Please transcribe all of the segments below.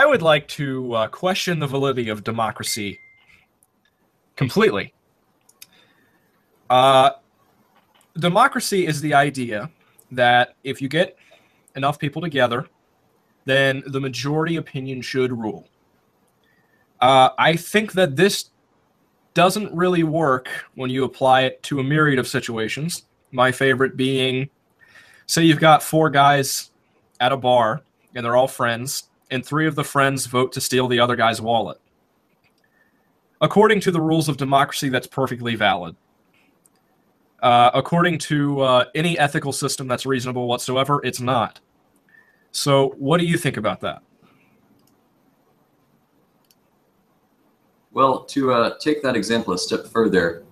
I would like to question the validity of democracy completely. Uh, Democracy is the idea that if you get enough people together, then the majority opinion should rule. I think that this doesn't really work when you apply it to a myriad of situations. My favorite being, say you've got four guys at a bar, and they're all friends, and three of the friends vote to steal the other guy's wallet. According to the rules of democracy, that's perfectly valid. According to any ethical system that's reasonable whatsoever, it's not. So what do you think about that? Well, to take that example a step further,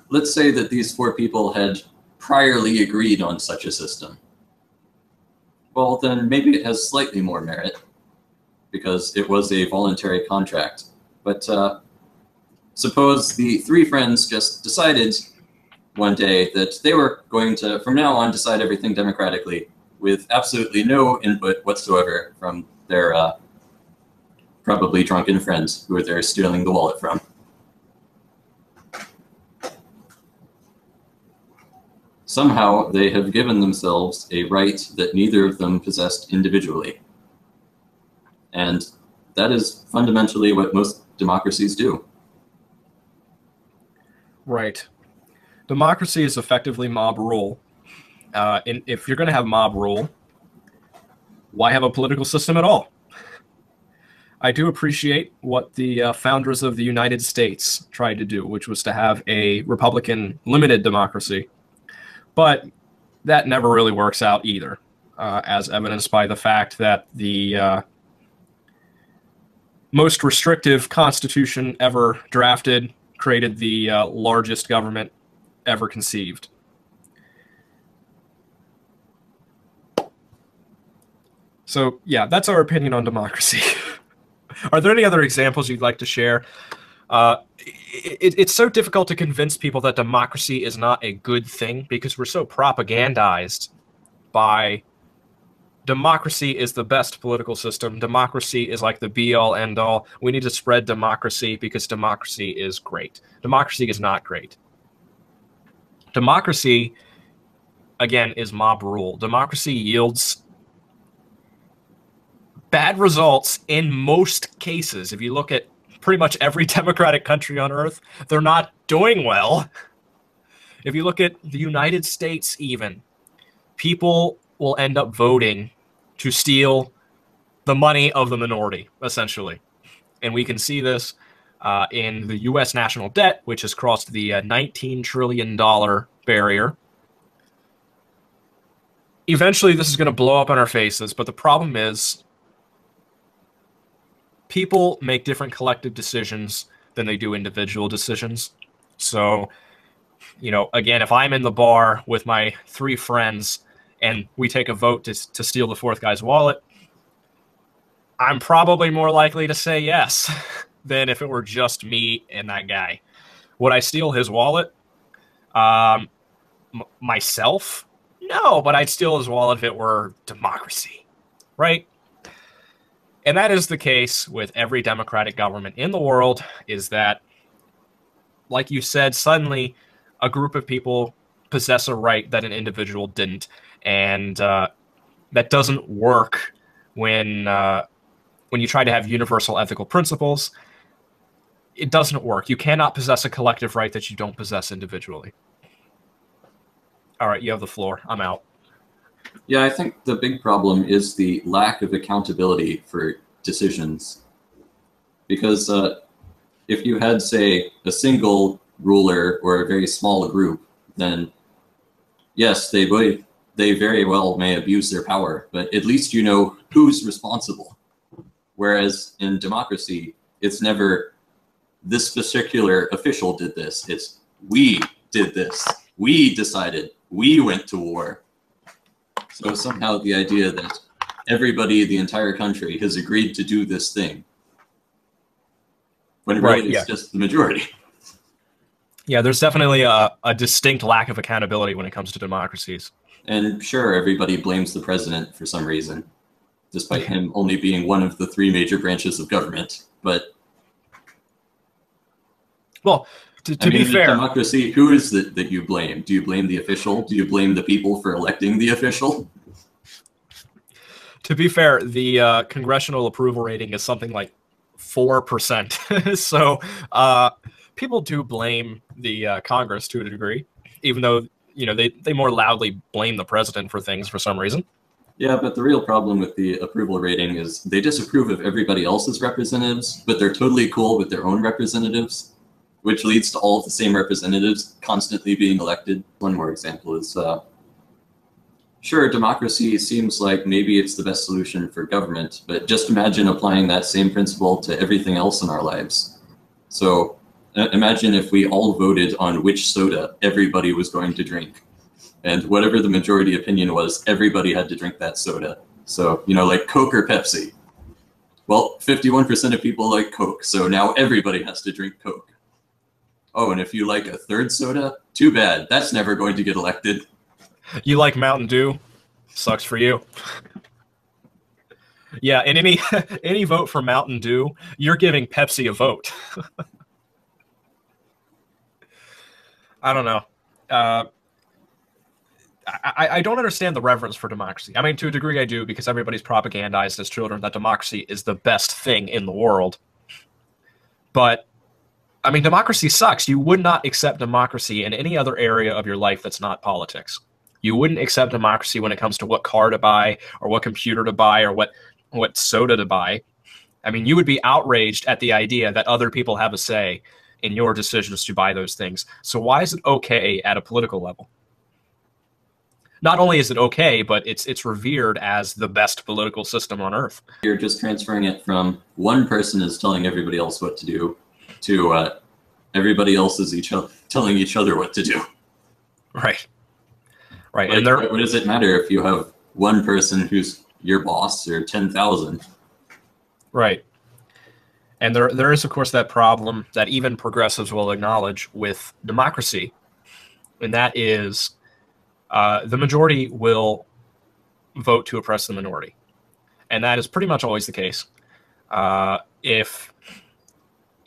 let's say that these four people had priorly agreed on such a system. Well, then maybe it has slightly more merit because it was a voluntary contract. But suppose the three friends just decided one day that they were going to, from now on, decide everything democratically with absolutely no input whatsoever from their probably drunken friends who they're stealing the wallet from. Somehow they have given themselves a right that neither of them possessed individually. And that is fundamentally what most democracies do. Right. Democracy is effectively mob rule. And if you're going to have mob rule, why have a political system at all? I do appreciate what the founders of the United States tried to do, which was to have a Republican limited democracy. But that never really works out either, as evidenced by the fact that the most restrictive constitution ever drafted created the largest government ever conceived. So, yeah, that's our opinion on democracy. Are there any other examples you'd like to share? It's so difficult to convince people that democracy is not a good thing because we're so propagandized by democracy is the best political system. Democracy is like the be-all, end-all. We need to spread democracy because democracy is great. Democracy is not great. Democracy, again, is mob rule. Democracy yields bad results in most cases. If you look at pretty much every democratic country on earth, they're not doing well. If you look at the United States even, people will end up voting to steal the money of the minority, essentially. And we can see this in the U.S. national debt, which has crossed the $19 trillion barrier. Eventually, this is going to blow up in our faces, but the problem is people make different collective decisions than they do individual decisions. So, you know, again, if I'm in the bar with my three friends and we take a vote to steal the fourth guy's wallet, I'm probably more likely to say yes than if it were just me and that guy. Would I steal his wallet? Myself? No, but I'd steal his wallet if it were democracy, right? And that is the case with every democratic government in the world, is that, like you said, suddenly a group of people possess a right that an individual didn't. And that doesn't work when you try to have universal ethical principles. It doesn't work. You cannot possess a collective right that you don't possess individually. All right, you have the floor. I'm out. Yeah, I think the big problem is the lack of accountability for decisions. Because if you had, say, a single ruler or a very small group, then yes, they very well may abuse their power, but at least you know who's responsible. Whereas in democracy, it's never this particular official did this. It's we did this. We decided. We went to war. So somehow the idea that everybody, the entire country, has agreed to do this thing, when really it's just the majority. Yeah, there's definitely a distinct lack of accountability when it comes to democracies. And sure, everybody blames the president for some reason. despite him only being one of the three major branches of government. But well, to be fair, democracy, who is it that you blame? Do you blame the official? Do you blame the people for electing the official? To be fair, the congressional approval rating is something like 4%. So people do blame the Congress to a degree, even though they more loudly blame the president for things for some reason. Yeah, but the real problem with the approval rating is they disapprove of everybody else's representatives, but they're totally cool with their own representatives, which leads to all of the same representatives constantly being elected. One more example is, sure, democracy seems like maybe it's the best solution for government, but just imagine applying that same principle to everything else in our lives. So imagine if we all voted on which soda everybody was going to drink. And whatever the majority opinion was, everybody had to drink that soda. So, like Coke or Pepsi. Well, 51% of people like Coke, so now everybody has to drink Coke. Oh, and if you like a third soda, too bad. That's never going to get elected. You like Mountain Dew? Sucks for you. Yeah, and any vote for Mountain Dew, you're giving Pepsi a vote. I don't know. I don't understand the reverence for democracy. I mean, to a degree I do, because everybody's propagandized as children that democracy is the best thing in the world. But, I mean, democracy sucks. You would not accept democracy in any other area of your life that's not politics. You wouldn't accept democracy when it comes to what car to buy, or what computer to buy, or what soda to buy. I mean, you would be outraged at the idea that other people have a say in your decisions to buy those things. So why is it okay at a political level? Not only is it okay, but it's revered as the best political system on earth. You're just transferring it from one person is telling everybody else what to do to everybody else is telling each other what to do. Right. Right. Like, and what does it matter if you have one person who's your boss or 10,000? Right. And there is, of course, that problem that even progressives will acknowledge with democracy, and that is the majority will vote to oppress the minority. And that is pretty much always the case. If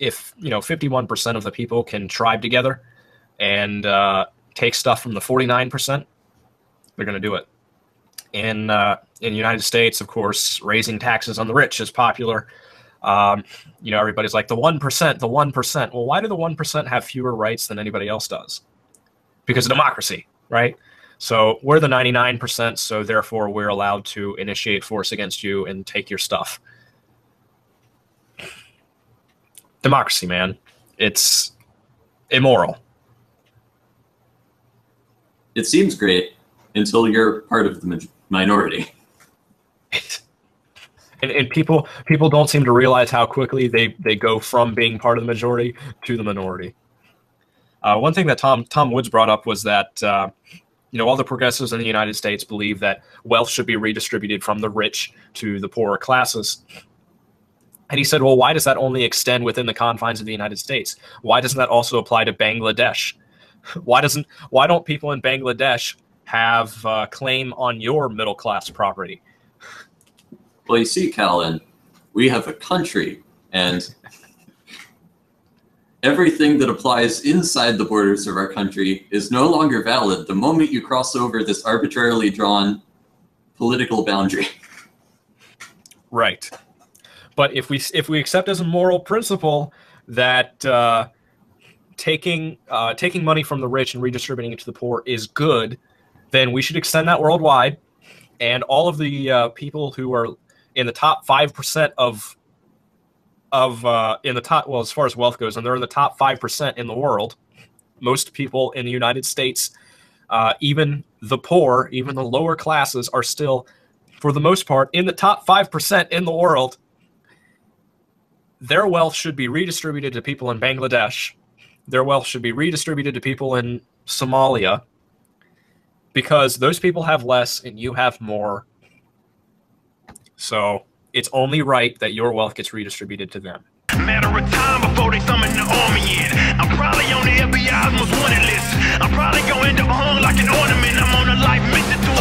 51% of the people can tribe together and take stuff from the 49%, they're going to do it. In the United States, of course, raising taxes on the rich is popular. Everybody's like, the 1%, the 1%. Well, why do the 1% have fewer rights than anybody else does? Because of democracy, right? So we're the 99%, so therefore we're allowed to initiate force against you and take your stuff. Democracy, man. It's immoral. It seems great until you're part of the minority. And people don't seem to realize how quickly they go from being part of the majority to the minority. One thing that Tom Woods brought up was that all the progressives in the United States believe that wealth should be redistributed from the rich to the poorer classes. And he said, well, why does that only extend within the confines of the United States? Why doesn't that also apply to Bangladesh? Why don't people in Bangladesh have a claim on your middle class property? Well, you see, Callan, we have a country, and everything that applies inside the borders of our country is no longer valid the moment you cross over this arbitrarily drawn political boundary. Right. But if we accept as a moral principle that taking money from the rich and redistributing it to the poor is good, then we should extend that worldwide, and all of the people who are in the top 5% as far as wealth goes, and they're in the top 5% in the world. Most people in the United States, even the poor, even the lower classes, are still, for the most part, in the top 5% in the world. Their wealth should be redistributed to people in Bangladesh. Their wealth should be redistributed to people in Somalia, because those people have less and you have more. So it's only right that your wealth gets redistributed to them. Matter of time before they summon the army in. I'm probably on the FBI's most wanted list. I'm probably gonna end up hung like an ornament. I'm on a life mission to